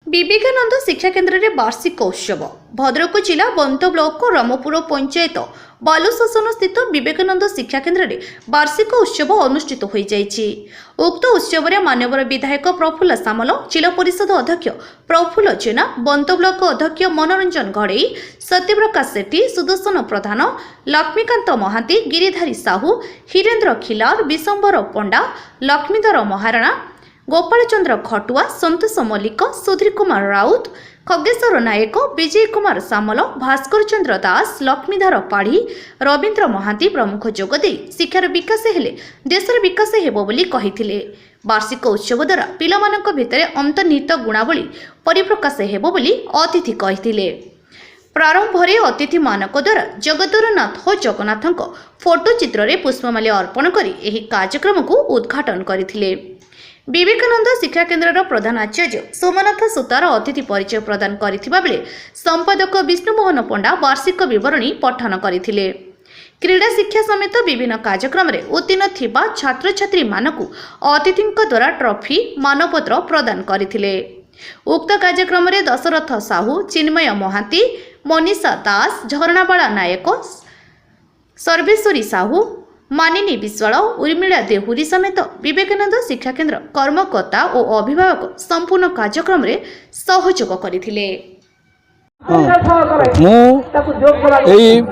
विवेकानंद शिक्षा केन्द्र में वार्षिक उत्सव भद्रक जिला बंत ब्लॉक रामपुर पंचायत बालुशासन स्थित विवेकानंद शिक्षा केन्द्र में वार्षिक उत्सव अनुष्ठित हो जाइछि। उक्त उत्सव में मान्यवर विधायक प्रफुल्ल सामल, जिला परिषद अध्यक्ष प्रफुल्ल जेना, बंत ब्लॉक अध्यक्ष मनोरंजन घड़ई, सत्यप्रकाश सेठी, सुदर्शन प्रधान, लक्ष्मीकांत महांती, गिरिधारी साहू, हिरेन्द्र खिलार, विशंबर पंडा, लक्ष्मीधर महाराणा, गोपाल चंद्र खटुआ, संतोष मल्लिक, सुधीर कुमार राउत, खगेश्वर नायक, विजय कुमार सामल, भास्कर चंद्र दास, लक्ष्मीधर पाढ़ी, रवींद्र महांती प्रमुख जोगदे शिक्षार विकास हेले देशर विकास हेबो बोली कहिथिले। वार्षिक उत्सव द्वारा पिलामानक भितरे अंतर्निहित गुणावली परिप्रकाश हेबो बोली अतिथि कहिथिले। प्रारंभ में अतिथि मानक द्वारा जगद्गुरुनाथ और जगन्नाथ फोटो चित्र में पुष्पमाल्य अर्पण कर कार्यक्रम को उद्घाटन करथिले। विवेकानंद शिक्षा केन्द्र प्रधान आचार्य सोमनाथ सुतार अतिथि परिचय प्रदान करथिबा बेले संपादक विष्णुमोहन पंडा वार्षिक विवरणी पठन करथिले। क्रीड़ा शिक्षा समेत विभिन्न कार्यक्रम में उत्तीर्ण थिबा छात्र छात्री मानकु अतिथिंक द्वारा ट्रॉफी मानपत्र प्रदान करथिले। उक्त कार्यक्रम में दशरथ साहू, चिन्मय महांती, मनीषा दास, झरणाबाला नायक, सर्वेश्वरी साहू, मानिनी विश्वाल, उर्मिला देहुरी समेत विवेकानंद शिक्षा केन्द्र कर्मकर्ता और अभिभावक संपूर्ण कार्यक्रम में सहयोग करथिले।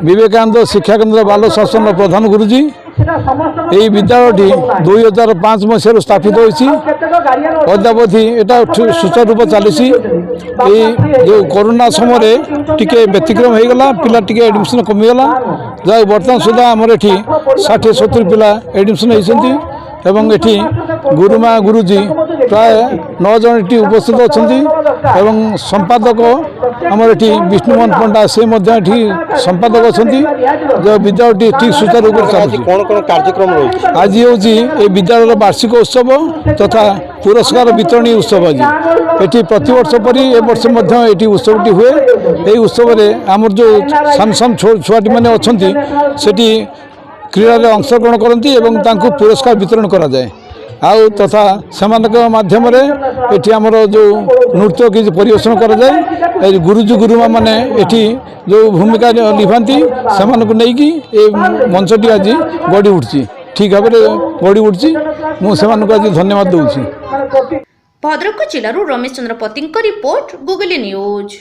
विवेकानंद शिक्षा केन्द्र बालशासन प्रधान गुरुजी यही विद्यालय 2005 मसीह स्थापित होती अद्यावधि एटा सुचारू रूप चली। जो कोरोना समय टिके व्यतिक्रम हो गला, पिला टिके एडमिशन कमीगला, जहाँ बर्तमान सुधा आमर ये 60-70 पिला एडमिशन होती एवं एठी गुरुमा गुरुजी प्राय 9 जन ये उपस्थित अच्छा एवं संपादक आमर ये विष्णुमोहन पंडा से संपादक अच्छा जो विद्यालय ठीक सुचारू रूप चलती। कौन कार्यक्रम रही आज हूँ विद्यालय वार्षिक उत्सव तथा पुरस्कार वितरणी उत्सव। आज ये प्रतिवर्ष परी ए वर्ष ये उत्सवटी हुए। यही उत्सव में आमर जो सान सान छुआटी मैंने अच्छा से क्रीड़ा में अंशग्रहण करती एवं तांको पुरस्कार वितरण करा जाए। आउ तथा सेमानक माध्यम ये आमर जो नृत्य किसी परिवेशन करा जाए। गुरुजी गुरुमा माने एठी जो भूमिका निभाती से नहीं मंचटी आज गढ़ी उठी ठीक भाव में गढ़ी उठी। मुझे आज धन्यवाद दूसरी। भद्रक जिलूर रमेश चंद्र पति रिपोर्ट, गुगली न्यूज।